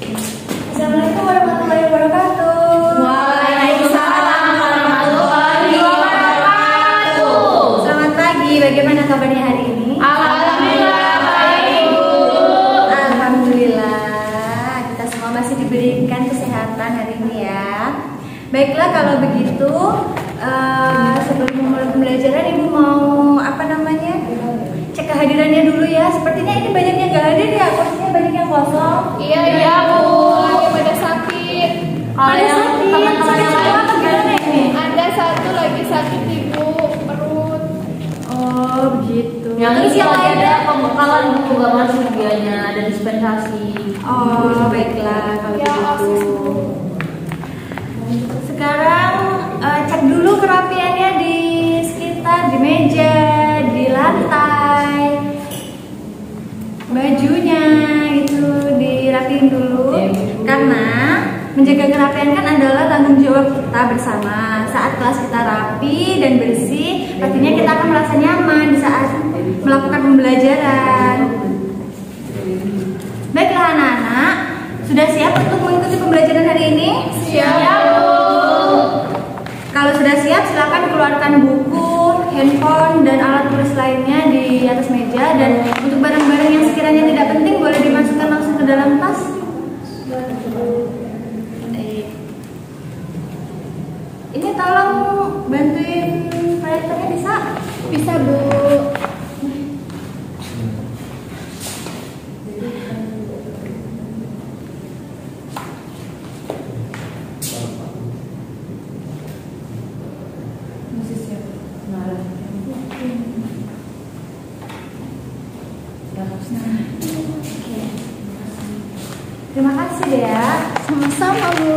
Assalamualaikum warahmatullahi wabarakatuh. Waalaikumsalam warahmatullahi wabarakatuh. Selamat pagi, bagaimana kabarnya hari ini? Alhamdulillah baik, Bu. Alhamdulillah, kita semua masih diberikan kesehatan hari ini ya. Baiklah, kalau begitu sebelum memulai pembelajaran Ibu mau cek kehadirannya dulu ya. Sepertinya ini banyak yang nggak hadir ya, kursinya banyak yang kosong. Iya Bu, lagi pada sakit. Kalau yang teman-teman yang lain gimana ini? Ada satu lagi sakit Ibu, perut. Oh begitu. Yang Terus ini yang lagi lainnya? ada pembekalan Bu, nggak masuk dianya, ada dispensasi. Oh baiklah kalau Ya, begitu. Sekarang cek dulu kerapiannya di sekitar, di meja, di lantai, bajunya itu dirapiin dulu. Karena menjaga kerapian kan adalah tanggung jawab kita bersama. Saat kelas kita rapi dan bersih, pastinya kita akan merasa nyaman di saat melakukan pembelajaran. Baiklah anak-anak, sudah siap untuk mengikuti pembelajaran hari ini? Siap Bu. Kalau sudah siap, silakan keluarkan buku, handphone, dan alat tulis lainnya di atas meja. Dan untuk barang-barang yang sekiranya tidak penting boleh dimasukkan langsung ke dalam tas. Ini tolong bantuin proyektornya bisa? Bisa Bu. Terima kasih deh ya. Sama-sama Bu.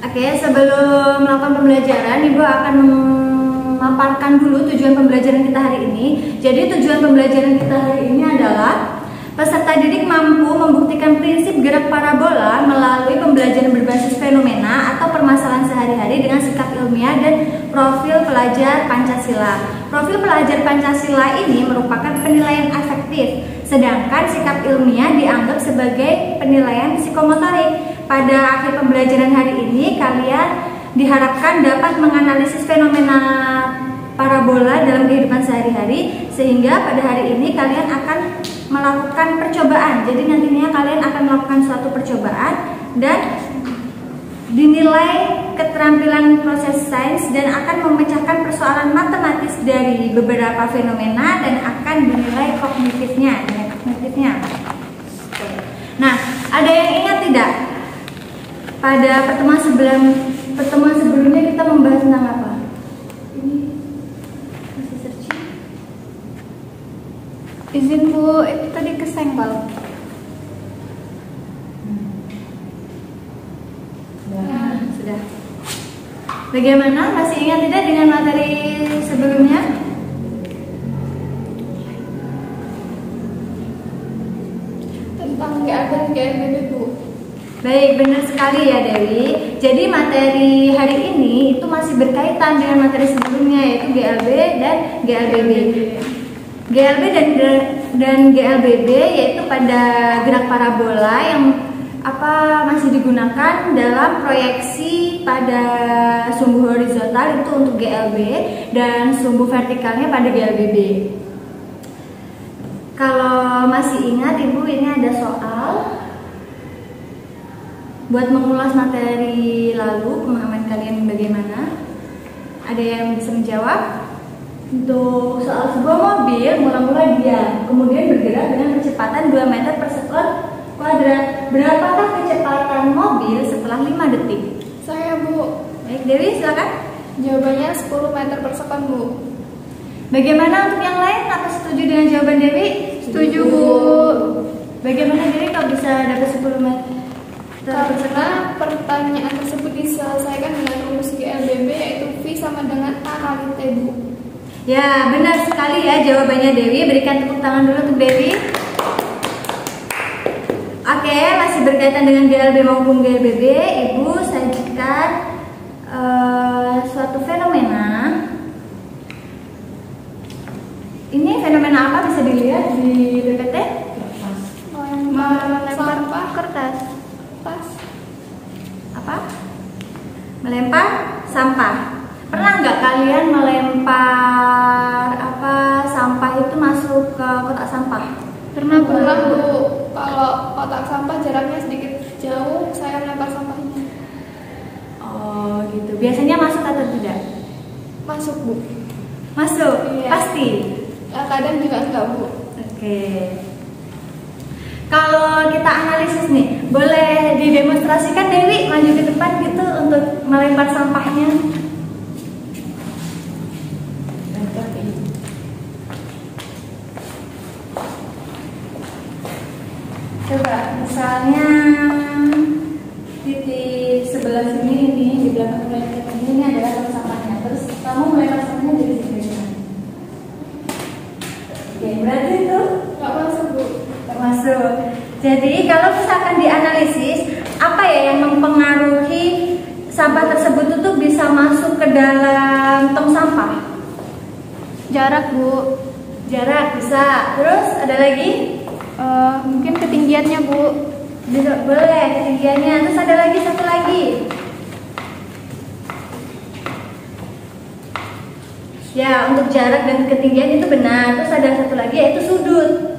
Oke, sebelum melakukan pembelajaran, Ibu akan memaparkan dulu tujuan pembelajaran kita hari ini. Jadi tujuan pembelajaran kita hari ini adalah peserta didik mampu membuktikan prinsip gerak parabola melalui pembelajaran berbasis fenomena atau permasalahan sehari-hari dengan sikap ilmiah dan profil pelajar Pancasila. Profil pelajar Pancasila ini merupakan penilaian afektif, sedangkan sikap ilmiah dianggap sebagai penilaian psikomotorik. Pada akhir pembelajaran hari ini, kalian diharapkan dapat menganalisis fenomena parabola dalam kehidupan sehari-hari, sehingga pada hari ini kalian akan melakukan percobaan. Jadi nantinya kalian akan melakukan suatu percobaan dan dinilai keterampilan proses sains dan akan memecahkan persoalan matematis dari beberapa fenomena dan akan dinilai kognitifnya. Nah, ada yang ingat tidak? Pada pertemuan sebelumnya kita membahas tentang apa? Ini masih searching. Izin Bu, itu tadi kesenggol. Nah, sudah. Bagaimana? Masih ingat tidak dengan materi sebelumnya? Tentang GAB dan GLBB Bu. Baik, benar sekali ya Dewi. Jadi materi hari ini itu masih berkaitan dengan materi sebelumnya, yaitu GLB dan GLBB. GLB dan GLBB yaitu pada gerak parabola yang masih digunakan dalam proyeksi pada sumbu horizontal itu untuk GLB dan sumbu vertikalnya pada GLBB. Kalau masih ingat Ibu, ini ada soal buat mengulas materi lalu, pemahaman kalian bagaimana? Ada yang bisa menjawab? Untuk soal sebuah mobil mula-mula diam, kemudian bergerak dengan kecepatan 2 meter per sekon kuadrat. Berapakah kecepatan mobil setelah 5 detik? Saya Bu. Baik, Dewi silakan. Jawabannya 10 meter per sekon Bu. Bagaimana untuk yang lain? Apa setuju dengan jawaban Dewi? Setuju Bu. Bagaimana Dewi kalau bisa dapat 10 meter? Karena pertanyaan tersebut diselesaikan dengan rumus GLBB yaitu V sama dengan A kali T Bu. Ya, benar sekali ya jawabannya Dewi. Berikan tepuk tangan dulu untuk Dewi. Oke, masih berkaitan dengan GLB maupun GLBB, Ibu sajikan suatu fenomena Ini fenomena apa bisa dilihat di PPT? Melempar Sampah kertas. pas. Apa? Melempar sampah. Pernah nggak kalian melempar sampah itu masuk ke kotak sampah? Pernah Bu. Kalau kotak sampah jaraknya sedikit jauh, saya melempar sampahnya. Oh gitu. Biasanya masuk atau tidak? Masuk Bu. Masuk. Iya. Pasti. Kadang juga enggak Bu. Oke. Kalau kita analisis nih, boleh didemonstrasikan Dewi maju ke depan gitu untuk melempar sampahnya. Coba misalnya di sebelah sini ini di belakang kita ini adalah tempat sampahnya. Terus kamu melempar sampahnya dari sini. Oke, berarti itu Enggak masuk Bu. termasuk. Jadi kalau misalkan dianalisis apa ya yang mempengaruhi sampah tersebut itu bisa masuk ke dalam tong sampah? Jarak Bu. Jarak bisa. Terus ada lagi? Mungkin ketinggiannya Bu. Bisa, boleh ketinggiannya. Terus ada lagi satu lagi. Ya, untuk jarak dan ketinggian itu benar. Terus ada satu lagi yaitu sudut.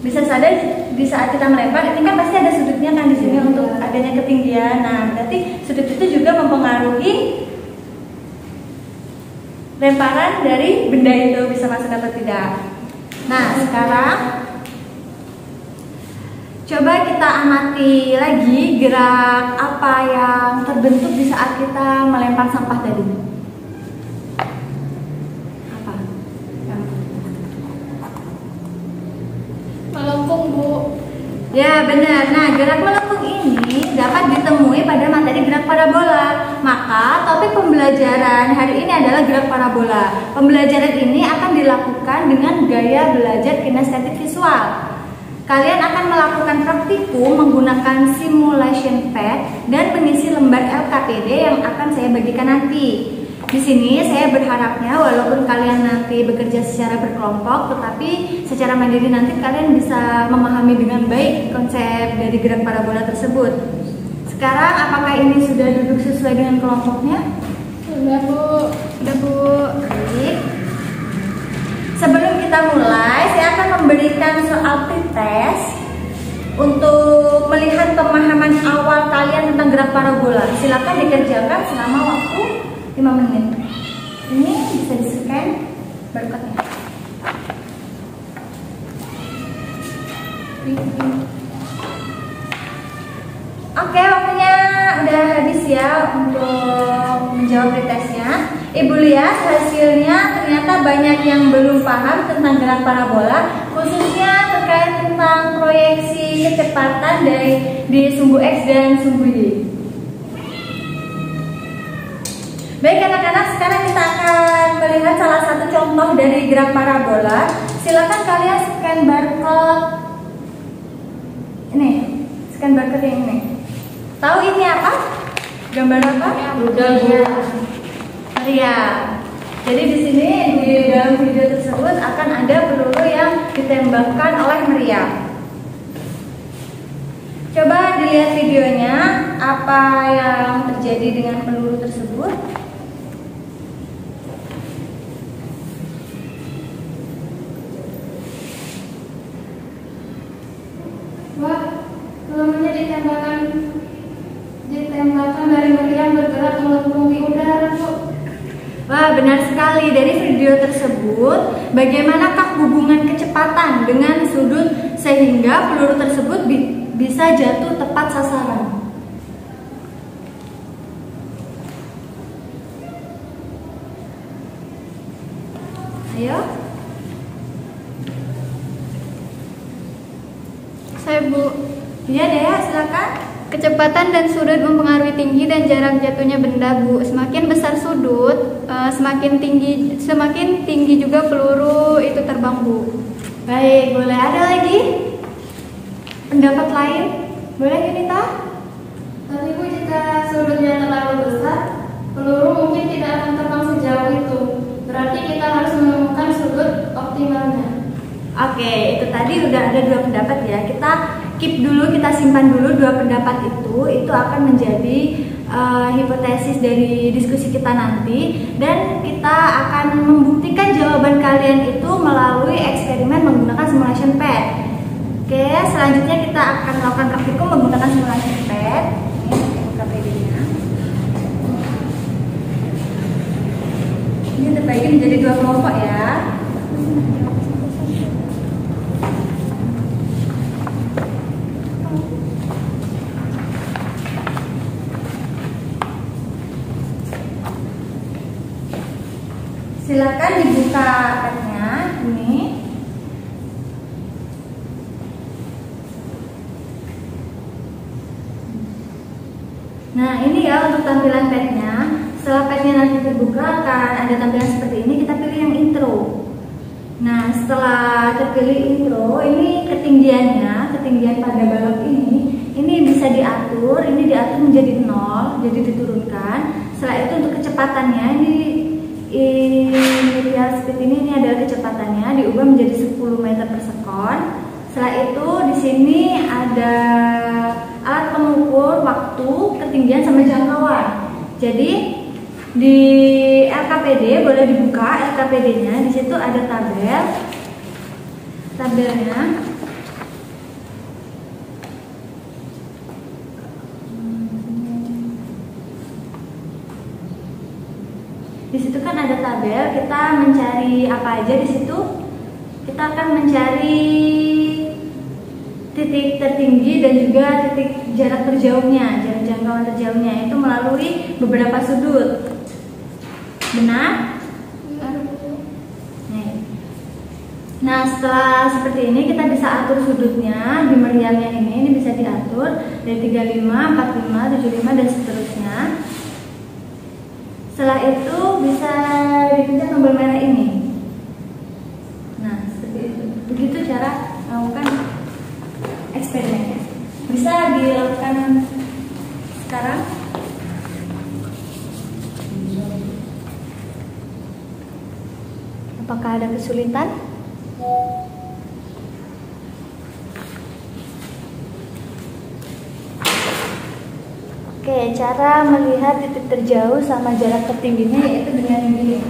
Bisa sadar di saat kita melempar ini kan pasti ada sudutnya kan di sini untuk adanya ketinggian. Nah, berarti sudut itu juga mempengaruhi lemparan dari benda itu bisa masuk atau tidak. Nah, sekarang coba kita amati lagi gerak apa yang terbentuk di saat kita melempar sampah tadi. Apa? Melengkung Bu. Ya benar. Nah, gerak melengkung ini dapat ditemui pada materi gerak parabola. Maka topik pembelajaran hari ini adalah gerak parabola. Pembelajaran ini akan dilakukan dengan gaya belajar kinestetik visual. Kalian akan melakukan praktikum menggunakan simulation pad dan mengisi lembar LKPD yang akan saya bagikan nanti. Di sini saya berharapnya walaupun kalian nanti bekerja secara berkelompok, tetapi secara mandiri nanti kalian bisa memahami dengan baik konsep dari gerak parabola tersebut. Sekarang apakah ini sudah duduk sesuai dengan kelompoknya? Sudah Bu. Sudah Bu. Baik. Sebelum kita mulai, saya akan memberikan soal pretest untuk melihat pemahaman awal kalian tentang gerak parabola. Silakan dikerjakan selama waktu 5 menit. Ini bisa di-scan barcode-nya. Oke, waktunya udah habis ya untuk menjawab pretestnya. Ibu lihat hasilnya ternyata banyak yang belum paham tentang gerak parabola, khususnya terkait tentang proyeksi kecepatan di sumbu X dan sumbu Y. Baik anak-anak, sekarang kita akan melihat salah satu contoh dari gerak parabola. Silakan kalian scan barcode. Ini, scan barcode yang ini. Tahu ini apa? Gambar apa? Rudal Bu. Meriam. Jadi di sini di dalam video tersebut akan ada peluru yang ditembakkan oleh meriam. Coba dilihat videonya, apa yang terjadi dengan peluru tersebut. Wah, pelurunya ditembakkan dari meriam bergerak melengkung di udara Bu. Wah, benar sekali. Dari video tersebut, bagaimanakah hubungan kecepatan dengan sudut sehingga peluru tersebut bisa jatuh tepat sasaran? Ayo. Saya Bu. Iya, Dea, silakan. Kecepatan dan sudut mempengaruhi tinggi dan jarak jatuhnya benda Bu. Semakin besar sudut, semakin tinggi juga peluru itu terbang Bu. Baik, boleh ada lagi pendapat lain? Boleh, Yunita? Tapi Bu, jika sudutnya terlalu besar, peluru mungkin tidak akan terbang sejauh itu. Berarti kita harus menemukan sudut optimalnya. Oke, itu tadi udah ada 2 pendapat ya. Kita keep dulu, kita simpan dulu 2 pendapat itu akan menjadi hipotesis dari diskusi kita nanti, dan kita akan membuktikan jawaban kalian itu melalui eksperimen menggunakan simulation pad. Oke, selanjutnya kita akan melakukan praktikum menggunakan simulation pad. Ini KPD-nya. Ini terbagi menjadi 2 kelompok ya. Silakan dibuka padnya ini. Nah, ini ya untuk tampilan padnya. Setelah padnya nanti terbuka akan ada tampilan seperti ini. Kita pilih yang intro. Nah, setelah terpilih intro, ini ketinggian pada balok ini bisa diatur. Ini diatur menjadi 0, jadi diturunkan. Setelah itu untuk kecepatannya ini initial speed ini adalah kecepatannya, diubah menjadi 10 meter per sekon. Setelah itu di sini ada alat pengukur waktu, ketinggian sama jangkauan. Jadi di LKPD boleh dibuka LKPD-nya. Di situ ada tabelnya. Di situ kan ada tabel, kita mencari apa aja di situ. Kita akan mencari titik tertinggi dan juga titik jarak terjauhnya, jarak jangkauan terjauhnya itu melalui beberapa sudut. Benar? Nah, setelah seperti ini kita bisa atur sudutnya di meriamnya ini bisa diatur dari 35, 45, 75 dan seterusnya. Setelah itu bisa dipencet tombol merah ini. Nah, seperti itu. Begitu cara melakukan eksperimennya. Bisa dilakukan sekarang. Apakah ada kesulitan? Oke, cara melihat titik terjauh sama jarak tertingginya yaitu dengan ini.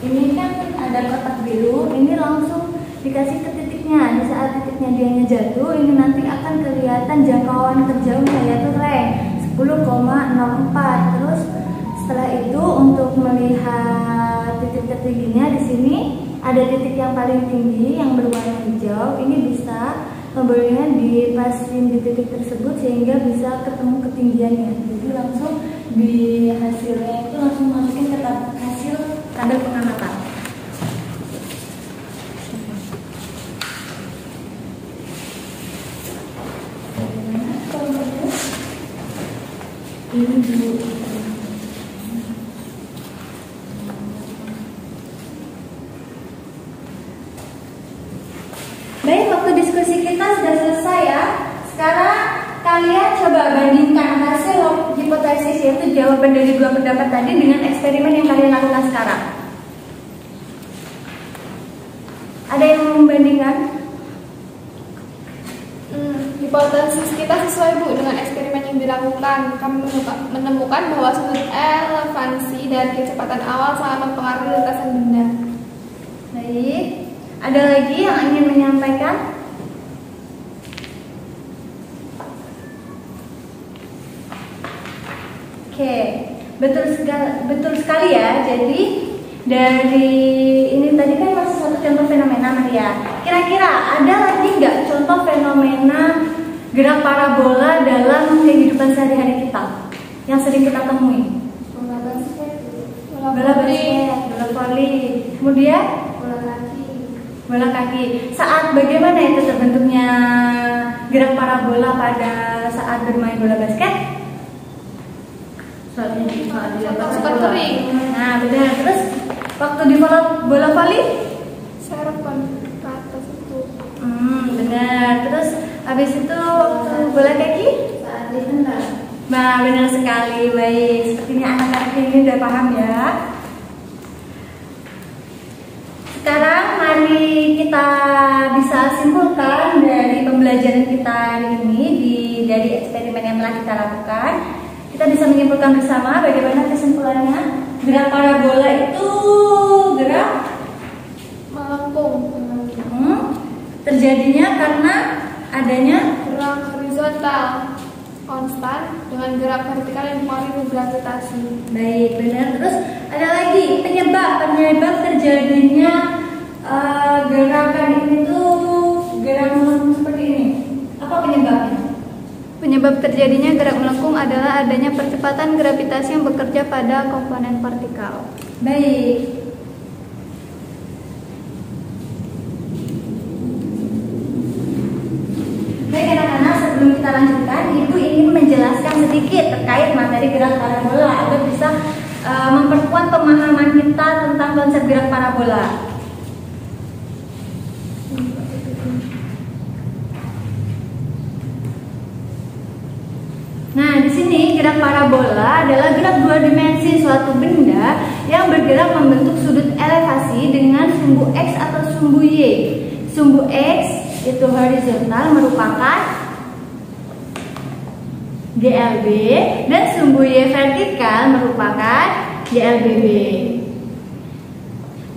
Ini kan ada kotak biru, ini langsung dikasih ke titiknya. Di saat titiknya dianya jatuh, ini nanti akan kelihatan jangkauan terjauhnya yaitu rank 10,04. Terus setelah itu untuk melihat titik tertingginya di sini ada titik yang paling tinggi yang berwarna hijau. Ini bisa tombolnya dipasin di titik tersebut sehingga bisa ketemu ketinggiannya. Jadi langsung di hasilnya itu langsung masukin ke hasil tabel pengamatan. Ini dulu. Baik, waktu diskusi kita sudah selesai ya. Sekarang kalian coba bandingkan hasil hipotesis yaitu jawaban dari 2 pendapat tadi dengan eksperimen yang kalian lakukan sekarang. Ada yang membandingkan? Hipotesis kita sesuai Bu dengan eksperimen yang dilakukan. Kami menemukan bahwa sudut elevansi dan kecepatan awal sangat mempengaruhi lintasan benda. Baik. Ada lagi yang ingin menyampaikan? Oke, betul sekali ya. Jadi dari ini tadi kan masih satu contoh fenomena Maria. Kira-kira ada lagi nggak contoh fenomena gerak parabola dalam kehidupan sehari-hari kita yang sering kita temui? Bola basket, bola voli, kemudian bola kaki. Saat bagaimana itu terbentuknya gerak parabola pada saat bermain bola basket? Cepat kering. Nah, benar. Terus waktu di bola voli? Serpan ke atas itu. Benar. Terus habis itu bola kaki? Saat ditendang. Nah, benar sekali. Baik, sepertinya anak-anak ini udah paham ya. sekarang mari kita bisa simpulkan dari pembelajaran kita hari ini dari eksperimen yang telah kita lakukan. Kita bisa menyimpulkan bersama bagaimana kesimpulannya. Gerak parabola itu gerak melengkung. Terjadinya karena adanya Gerak horizontal konstan dengan gerak vertikal yang dipengaruhi gravitasi. baik, benar. Terus ada lagi penyebab terjadinya gerakan ini tuh gerak melengkung seperti ini. Apa penyebabnya? Penyebab terjadinya gerak melengkung adalah adanya percepatan gravitasi yang bekerja pada komponen vertikal. Baik. Baik anak-anak, sebelum kita lanjutkan, Ibu ingin menjelaskan sedikit terkait materi gerak parabola agar bisa memperkuat pemahaman kita tentang konsep gerak parabola. Nah, di sini gerak parabola adalah gerak dua dimensi suatu benda yang bergerak membentuk sudut elevasi dengan sumbu X atau sumbu Y. Sumbu X itu horizontal merupakan GLB dan sumbu Y vertikal merupakan GLBB.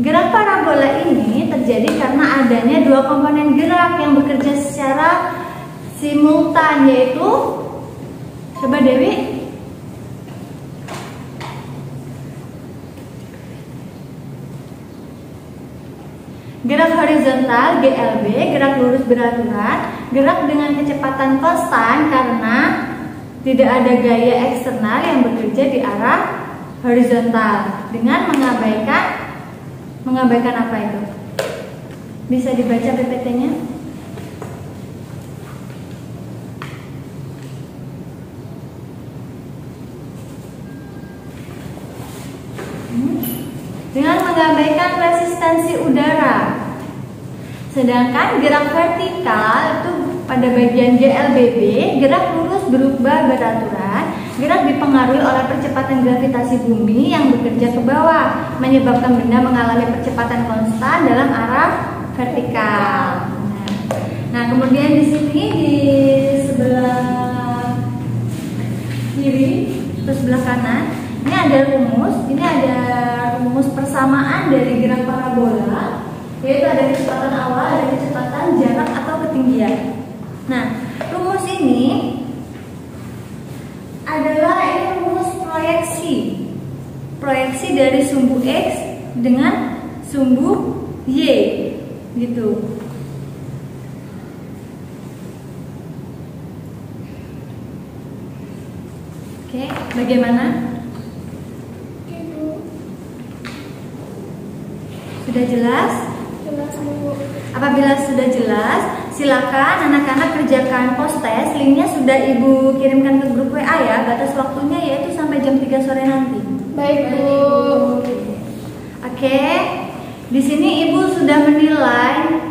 Gerak parabola ini terjadi karena adanya dua komponen gerak yang bekerja secara simultan, yaitu coba Dewi. Gerak horizontal GLB, gerak lurus beraturan, gerak dengan kecepatan konstan karena tidak ada gaya eksternal yang bekerja di arah horizontal dengan mengabaikan apa itu? Bisa dibaca PPT-nya? Dengan mengabaikan resistensi udara. Sedangkan gerak vertikal itu pada bagian GLBB, gerak lurus berubah beraturan, gerak dipengaruhi oleh percepatan gravitasi bumi yang bekerja ke bawah, menyebabkan benda mengalami percepatan konstan dalam arah vertikal. Nah, kemudian di sini di sebelah kiri atau sebelah kanan ini ada rumus persamaan dari gerak parabola, yaitu ada kecepatan awal, ada kecepatan jarak atau ketinggian. Nah, rumus ini adalah rumus proyeksi dari sumbu X dengan sumbu Y, gitu. Oke, bagaimana? Sudah jelas? Jelas, Bu. Apabila sudah jelas, silakan anak-anak kerjakan post-test. Linknya sudah Ibu kirimkan ke grup WA ya. Batas waktunya yaitu sampai jam 3 sore nanti. Baik, Bu. Oke. Di sini Ibu sudah menilai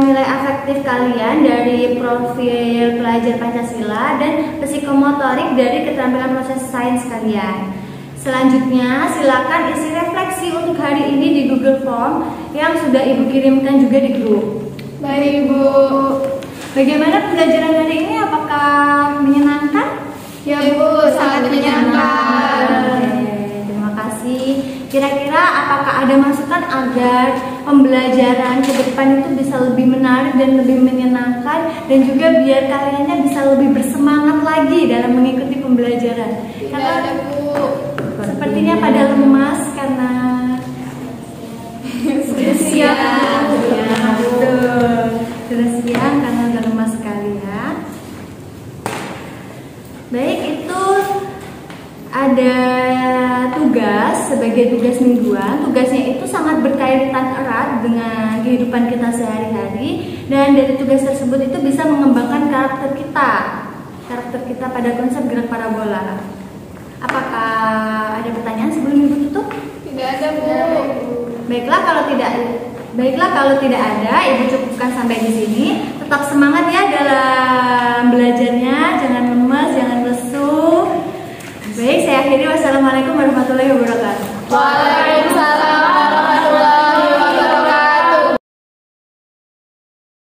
nilai afektif kalian dari profil pelajar Pancasila dan psikomotorik dari keterampilan proses sains kalian. Selanjutnya, silakan isi refleksi untuk hari ini di Google Form yang sudah Ibu kirimkan juga di grup. Baik, Bu. Bagaimana pembelajaran hari ini? Apakah menyenangkan? Ya, Bu, sangat menyenangkan. Oke, terima kasih. Kira-kira apakah ada masukan agar pembelajaran ke depan itu bisa lebih menarik dan lebih menyenangkan, dan juga biar kaliannya bisa lebih bersemangat lagi dalam mengikuti pembelajaran? Tidak ada, Bu. Sepertinya pada lemas karena sudah siang. Ya, betul. Sudah siang karena sudah lemas sekali ya. Baik, itu ada tugas sebagai tugas mingguan. Tugasnya itu sangat berkaitan erat dengan kehidupan kita sehari-hari, dan dari tugas tersebut itu bisa mengembangkan karakter kita pada konsep gerak parabola. Apakah ada pertanyaan sebelum Ibu tutup? Tidak ada, Bu. Baiklah kalau tidak ada, Ibu cukupkan sampai di sini. Tetap semangat ya dalam belajarnya, jangan lemas, jangan lesu. Baik, saya akhiri. Wassalamualaikum warahmatullahi wabarakatuh. Waalaikumsalam.